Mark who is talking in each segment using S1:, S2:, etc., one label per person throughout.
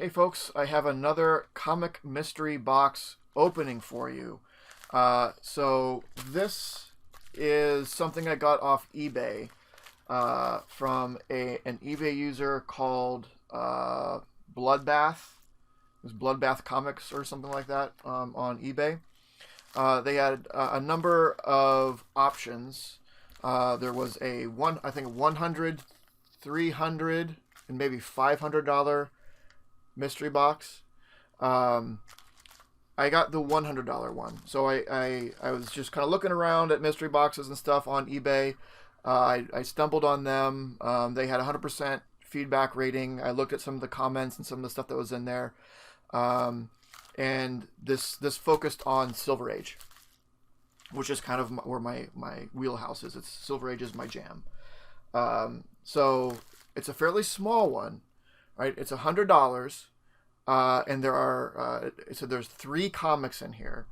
S1: Hey folks, I have another comic mystery box opening for you. So this is something I got off eBay from an eBay user called Bloodbath. It was Bloodbath Comics or something like that on eBay. They had a number of options. There was I think 100, 300, and maybe $500 mystery box. I got the $100 one. So I was just kind of looking around at mystery boxes and stuff on eBay. I stumbled on them. They had 100% feedback rating. I looked at some of the comments and some of the stuff that was in there. And this focused on Silver Age, which is kind of where my wheelhouse is. Silver Age is my jam. So it's a fairly small one, right? It's $100, and there's 3 comics in here,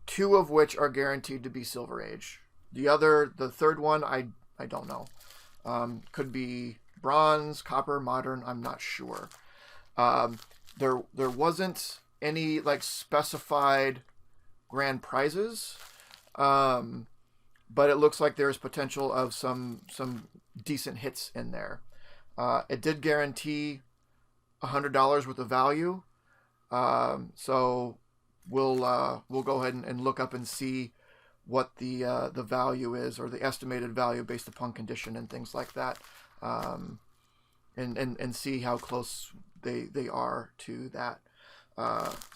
S1: 2 of which are guaranteed to be Silver Age. The third one, I don't know. Could be bronze, copper, modern. I'm not sure. There wasn't any like specified grand prizes, but it looks like there's potential of some decent hits in there. It did guarantee $100 worth of value, so we'll go ahead and look up and see what the value is, or the estimated value based upon condition and things like that, and see how close they are to that.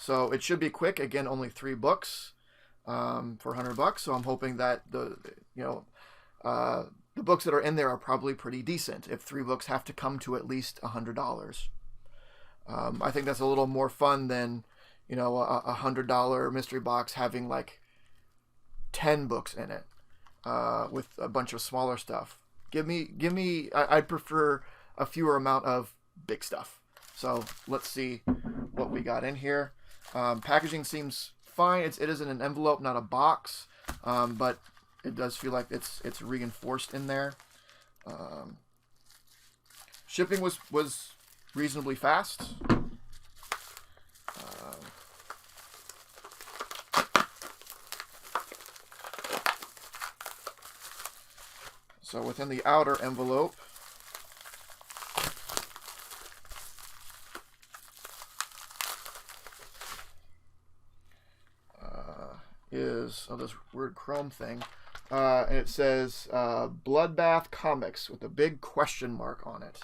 S1: So it should be quick. Again, only 3 books for $100. So I'm hoping that the books that are in there are probably pretty decent. If 3 books have to come to at least $100, I think that's a little more fun than a $100 mystery box having like 10 books in it with a bunch of smaller stuff. Give me. I'd prefer a fewer amount of big stuff. So let's see what we got in here. Packaging seems fine. It is in an envelope, not a box, but it does feel like it's reinforced in there. Shipping was reasonably fast. So within the outer envelope is this weird chrome thing, and it says Bloodbath Comics with a big question mark on it.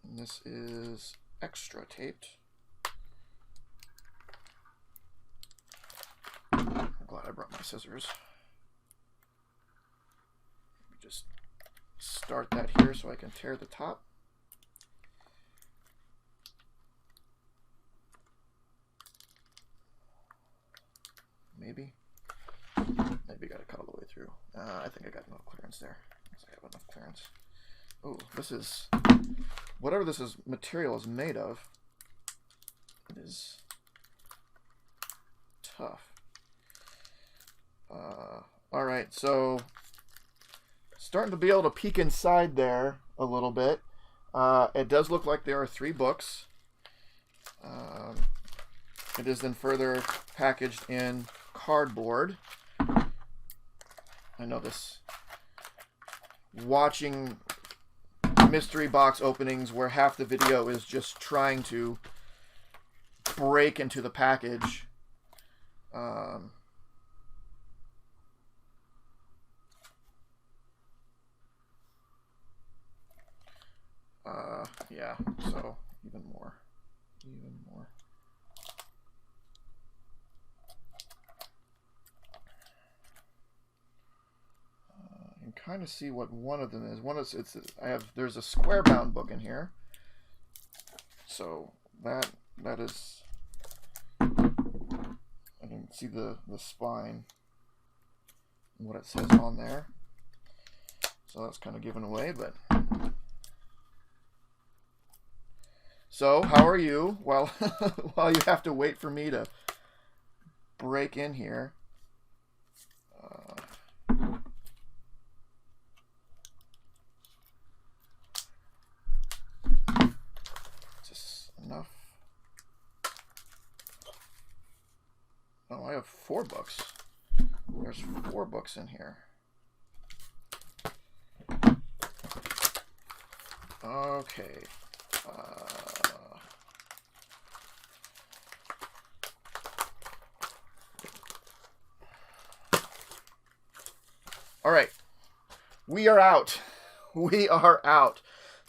S1: And this is extra taped. I'm glad I brought my scissors. Let me just start that here so I can tear the top. Maybe got to cut all the way through. I think I got enough clearance there. I have enough clearance. Oh, this is whatever this material is made of. It is tough. All right, so starting to be able to peek inside there a little bit. It does look like there are 3 books. It is then further packaged in cardboard. I know this. Watching mystery box openings where half the video is just trying to break into the package. Yeah, so even more. You can kind of see what one of them is. There's a square bound book in here. So that is, I can see the spine and what it says on there. So that's kind of given away, but so how are you while while you have to wait for me to break in here? have 4 books. There's 4 books in here. Okay. All right. We are out. We are out.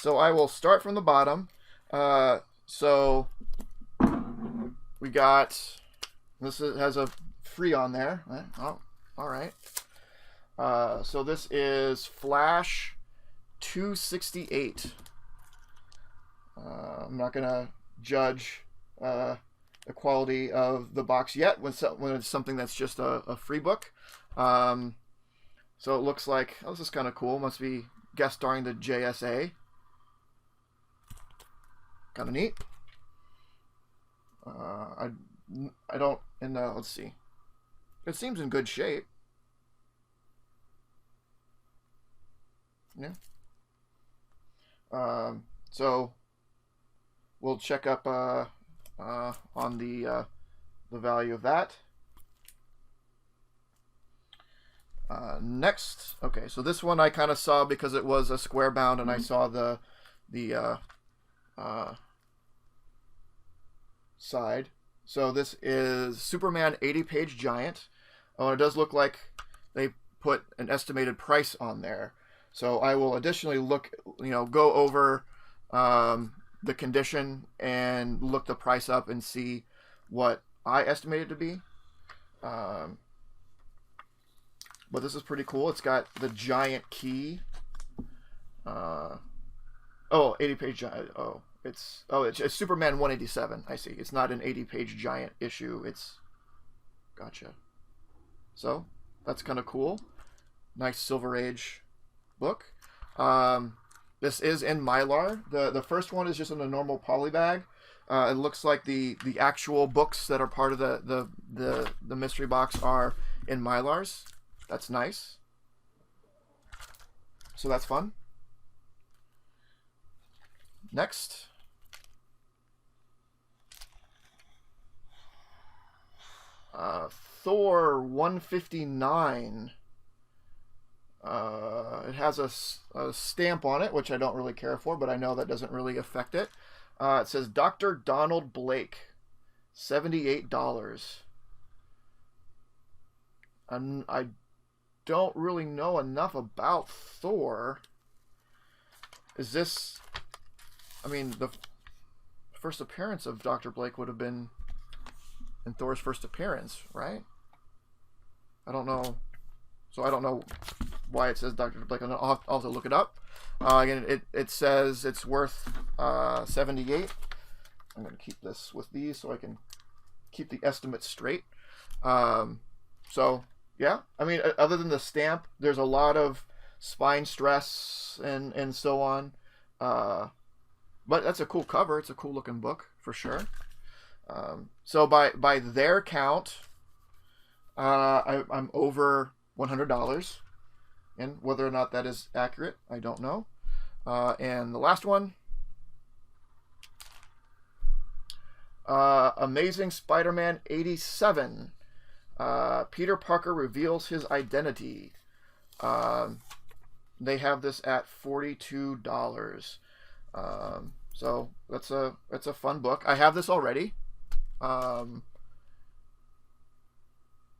S1: So I will start from the bottom. So we got, this has a free on there. Oh, all right. So this is Flash 268. I'm not going to judge the quality of the box yet when it's something that's just a free book. So it looks like, oh, this is kind of cool. Must be guest starring the JSA. Kind of neat. I don't, and let's see. It seems in good shape. Yeah. So we'll check up on the value of that. Next, okay, so this one I kind of saw because it was a square bound, and I saw the side. So this is Superman 80-page giant. Oh, and it does look like they put an estimated price on there. So I will additionally go over the condition and look the price up and see what I estimated to be. But this is pretty cool. It's got the giant key. 80-page giant. It's Superman 187. I see. It's not an 80-page giant issue. It's gotcha. So that's kind of cool. Nice Silver Age book. This is in Mylar. The first one is just in a normal poly bag. It looks like the actual books that are part of the mystery box are in Mylars. That's nice. So that's fun. Next. Thor 159. It has a stamp on it, which I don't really care for, but I know that doesn't really affect it. It says Dr. Donald Blake, $78. And I don't really know enough about Thor. Is this... I mean, the first appearance of Dr. Blake would have been in Thor's first appearance, right? I don't know. So I don't know why it says Dr. Blake. I'll have to look it up. Again, it says it's worth $78. I'm going to keep this with these so I can keep the estimate straight. So, yeah. I mean, other than the stamp, there's a lot of spine stress and so on. But that's a cool cover. It's a cool looking book for sure. So by their count, I'm over $100, and whether or not that is accurate, I don't know. And the last one, Amazing Spider-Man 87. Peter Parker reveals his identity. They have this at $42. So that's a fun book. I have this already.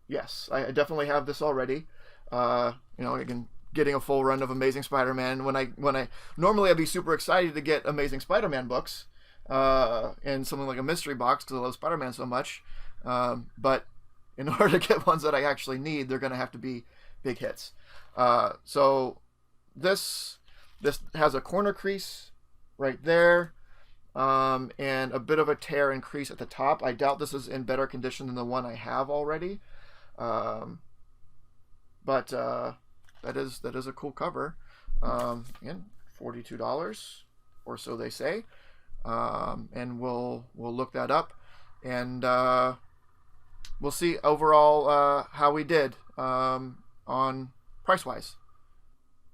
S1: Yes, I definitely have this already. Again, getting a full run of Amazing Spider-Man. When I normally I'd be super excited to get Amazing Spider-Man books, and something like a mystery box because I love Spider-Man so much. But in order to get ones that I actually need, they're going to have to be big hits. So this has a corner crease right there, and a bit of a tear and crease at the top. I doubt this is in better condition than the one I have already. But that is a cool cover. Again, $42 or so they say. And we'll look that up, and we'll see overall how we did on price wise.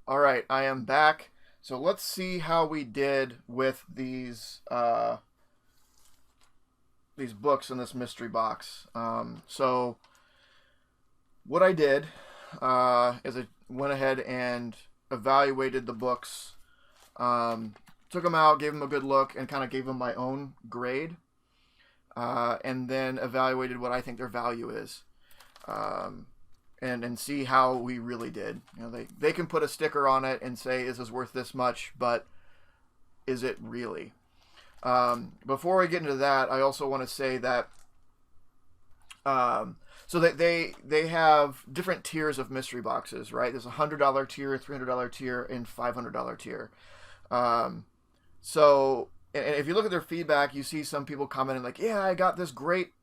S1: All right, I am back. So let's see how we did with these books in this mystery box. So what I did is I went ahead and evaluated the books, took them out, gave them a good look, and kind of gave them my own grade, and then evaluated what I think their value is, and see how we really did. You know, they can put a sticker on it and say, "Is this worth this much?" But is it really? Before we get into that, I also want to say that so that they have different tiers of mystery boxes, right? There's a $100 tier, $300 tier, and $500 tier. So, and if you look at their feedback, you see some people commenting like, "Yeah, I got this great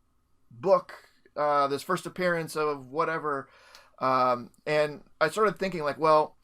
S1: book, this first appearance of whatever," and I started thinking like, well,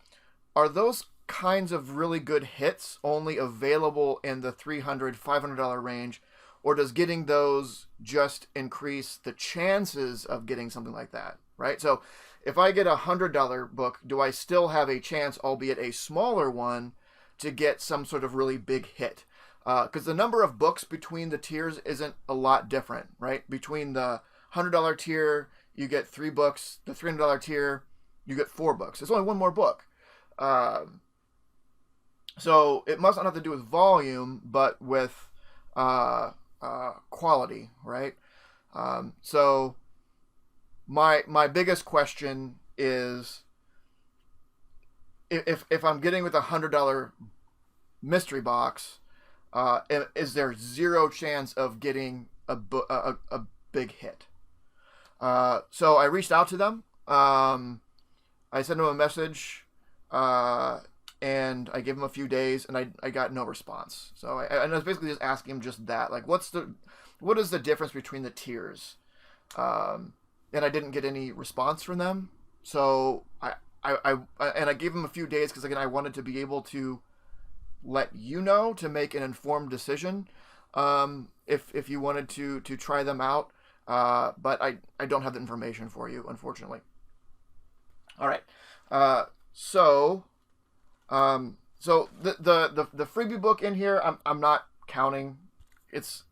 S1: are those kinds of really good hits only available in the $300, $500 range? Or does getting those just increase the chances of getting something like that, right? So if I get a $100 book, do I still have a chance, albeit a smaller one, to get some sort of really big hit? Because the number of books between the tiers isn't a lot different, right? Between the $100 tier, you get 3 books. The $300 tier, you get 4 books. It's only one more book. So it must not have to do with volume, but with quality, right? So my biggest question is if I'm getting with a $100 mystery box, is there zero chance of getting a big hit? So I reached out to them. I sent them a message, and I gave them a few days, and I got no response. So I was basically just asking them just that, like, what is the difference between the tiers? And I didn't get any response from them. So I gave them a few days because, again, I wanted to be able to let you know, to make an informed decision, if you wanted to try them out. But I don't have the information for you, unfortunately. All right. So the freebie book in here, I'm not counting. It's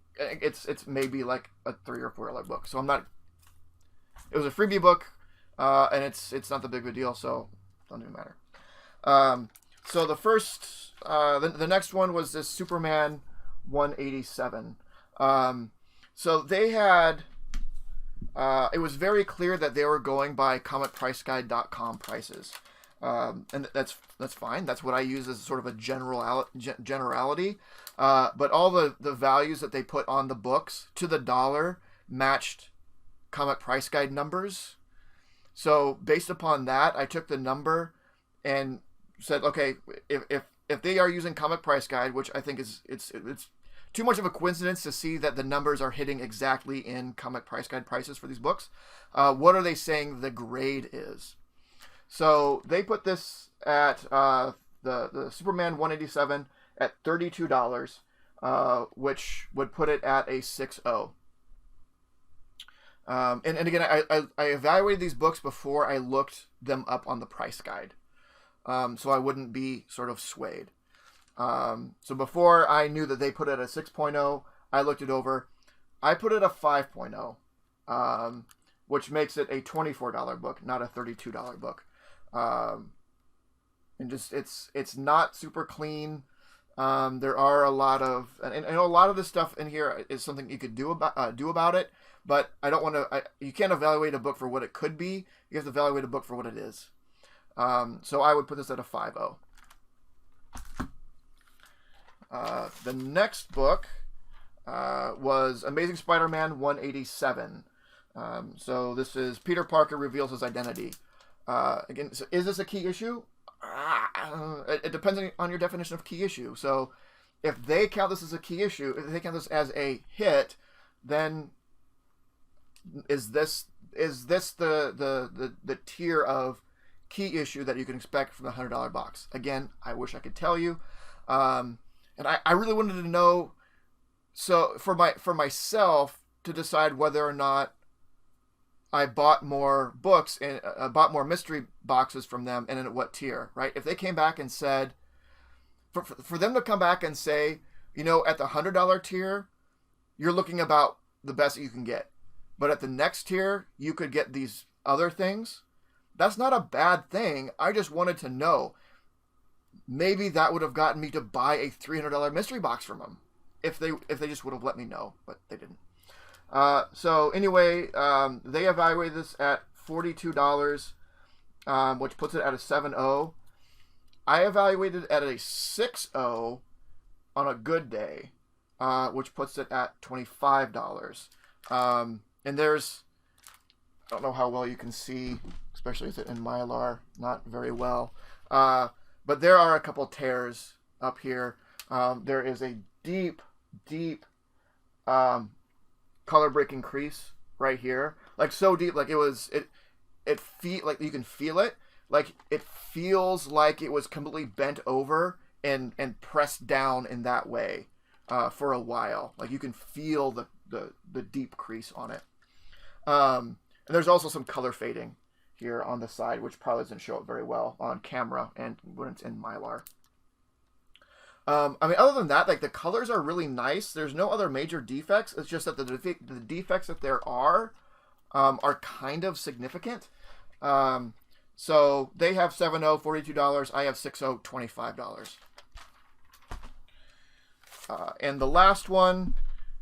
S1: maybe like a $3 or $4 book. So I'm not. It was a freebie book, and it's not the big of a deal. So it doesn't even matter. So the first, the next one was this Superman 187. So they had. It was very clear that they were going by comicpriceguide.com prices. And that's fine. That's what I use as sort of a generality. But all the values that they put on the books to the dollar matched Comic Price Guide numbers. So based upon that, I took the number and said, okay, if they are using Comic Price Guide, which I think it's too much of a coincidence to see that the numbers are hitting exactly in Comic Price Guide prices for these books, what are they saying the grade is? So they put this at the Superman 187 at $32, which would put it at a 6.0. And again, I evaluated these books before I looked them up on the price guide, so I wouldn't be sort of swayed. So before I knew that they put it at a 6.0, I looked it over. I put it a 5.0, which makes it a $24 book, not a $32 book. And just it's not super clean. There are a lot of, and a lot of this stuff in here is something you could do about it. But I don't want to. You can't evaluate a book for what it could be. You have to evaluate a book for what it is. So I would put this at a 5.0. The next book was Amazing Spider-Man 187. So this is Peter Parker reveals his identity. Again, so is this a key issue? It depends on your definition of key issue. So if they count this as a key issue, if they count this as a hit, then is this the tier of key issue that you can expect from the $100 box? Again, I wish I could tell you. And I really wanted to know, so for myself to decide whether or not I bought more books and bought more mystery boxes from them, and in what tier, right? If they came back and said, for them to come back and say, you know, at the $100 tier, you're looking about the best that you can get, but at the next tier, you could get these other things, that's not a bad thing. I just wanted to know. Maybe that would have gotten me to buy a $300 mystery box from them if they just would have let me know, but they didn't. So anyway, they evaluated this at $42, which puts it at a 7.0. I evaluated it at a 6.0 on a good day, which puts it at $25. And there's, I don't know how well you can see, especially with it in Mylar, not very well. But there are a couple tears up here. There is a deep color breaking crease right here, like so deep, like it feel like you can feel it, like it feels like it was completely bent over and pressed down in that way for a while. Like you can feel the deep crease on it. And there's also some color fading here on the side, which probably doesn't show up very well on camera and when it's in Mylar. I mean, other than that, like the colors are really nice. There's no other major defects. It's just that the defects that there are kind of significant. So they have 7.0, $42. I have 6.0, $25. And the last one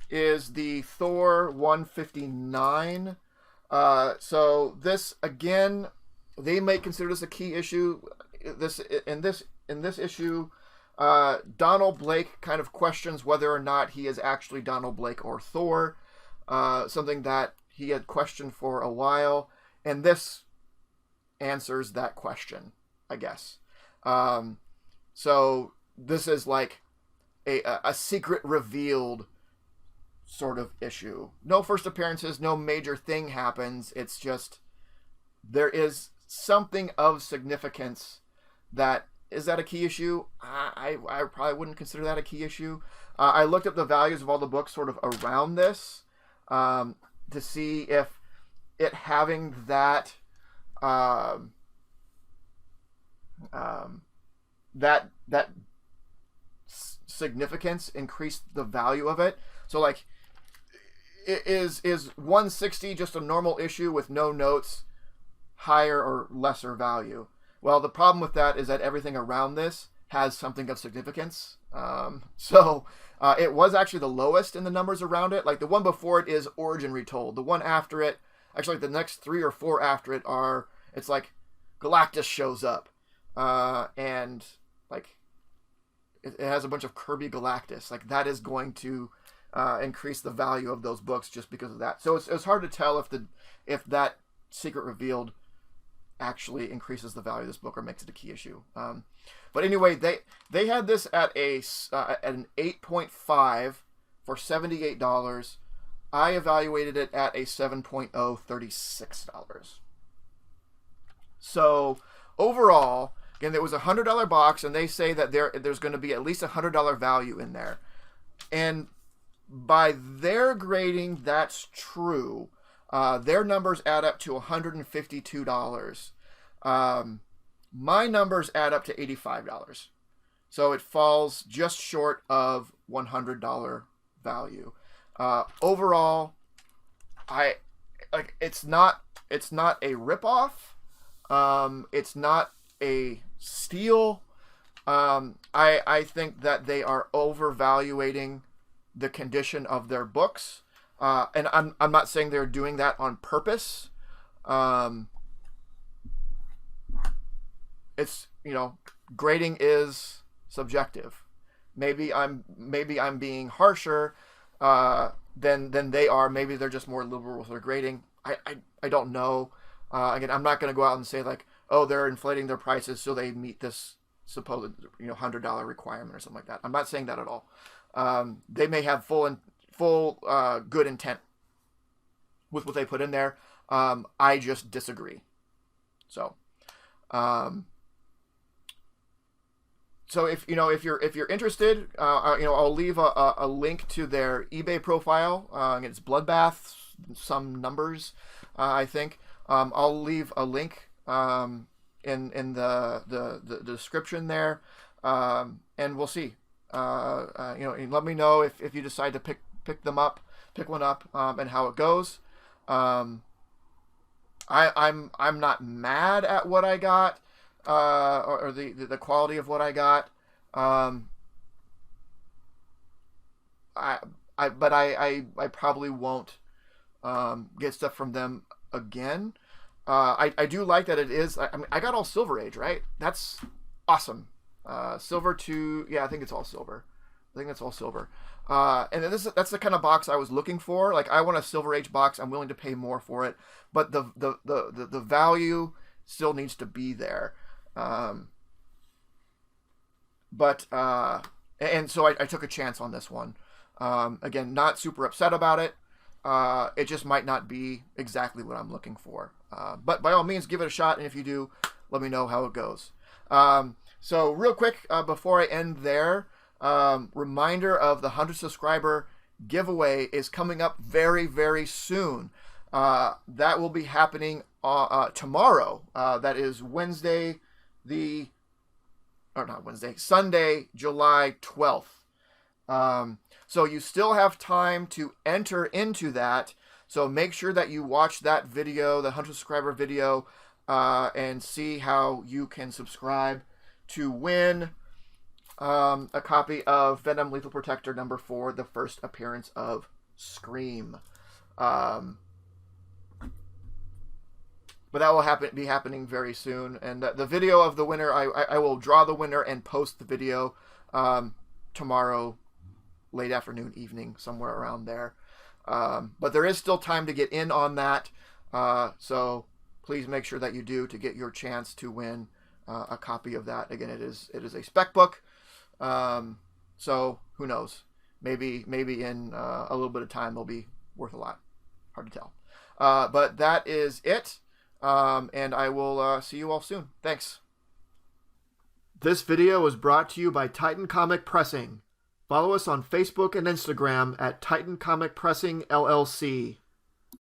S1: is the Thor 159. So this again, they may consider this a key issue. In this issue, Donald Blake kind of questions whether or not he is actually Donald Blake or Thor, something that he had questioned for a while, and this answers that question, I guess. So this is like a secret revealed sort of issue. No first appearances, no major thing happens. It's just there is something of significance that is that a key issue? I probably wouldn't consider that a key issue. I looked up the values of all the books sort of around this to see if it having that that significance increased the value of it. So like, is 160 just a normal issue with no notes, higher or lesser value? Well, the problem with that is that everything around this has something of significance. So it was actually the lowest in the numbers around it. Like the one before it is Origin Retold. The one after it, actually like the next 3 or 4 after it are, it's like Galactus shows up. And like it has a bunch of Kirby Galactus. Like that is going to increase the value of those books just because of that. So it's hard to tell if that secret revealed actually increases the value of this book or makes it a key issue. But anyway, they had this at an 8.5 for $78. I evaluated it at a 7.0, $36. So overall, again, it was a $100 box, and they say that there's going to be at least a $100 value in there. And by their grading, that's true. Their numbers add up to $152. My numbers add up to $85. So it falls just short of $100 value. Overall, it's not a ripoff. It's not a steal. I think that they are overvaluating the condition of their books. And I'm not saying they're doing that on purpose. It's, grading is subjective. Maybe I'm being harsher than they are. Maybe they're just more liberal with their grading. I don't know. Again, I'm not going to go out and say like, oh, they're inflating their prices so they meet this supposed $100 requirement or something like that. I'm not saying that at all. They may have full good intent with what they put in there. I just disagree. So if you're interested, I'll leave a link to their eBay profile. It's Bloodbath, some numbers, I think. I'll leave a link in the description there, and we'll see. Let me know if you decide to pick one up, and how it goes. I'm not mad at what I got, or the quality of what I got. But I probably won't get stuff from them again. I do like that it is. I mean, I got all Silver Age, right? That's awesome. Silver to, yeah, I think it's all silver. I think that's all silver. And then that's the kind of box I was looking for. Like, I want a Silver Age box. I'm willing to pay more for it, but the value still needs to be there. And so I took a chance on this one. Again, not super upset about it. It just might not be exactly what I'm looking for. But by all means, give it a shot, and if you do, let me know how it goes. So real quick, before I end there, reminder of the 100 subscriber giveaway is coming up very, very soon. That will be happening tomorrow. That is Sunday, July 12th. So you still have time to enter into that. So make sure that you watch that video, the 100 subscriber video, and see how you can subscribe to win a copy of Venom Lethal Protector #4, the first appearance of Scream. But that will be happening very soon. And the video of the winner, I will draw the winner and post the video tomorrow, late afternoon, evening, somewhere around there. But there is still time to get in on that. So please make sure that you do to get your chance to win a copy of that. Again, it is a spec book. So who knows? Maybe in a little bit of time they'll be worth a lot. Hard to tell. But that is it. And I will see you all soon. Thanks. This video was brought to you by Titan Comic Pressing. Follow us on Facebook and Instagram at Titan Comic Pressing LLC.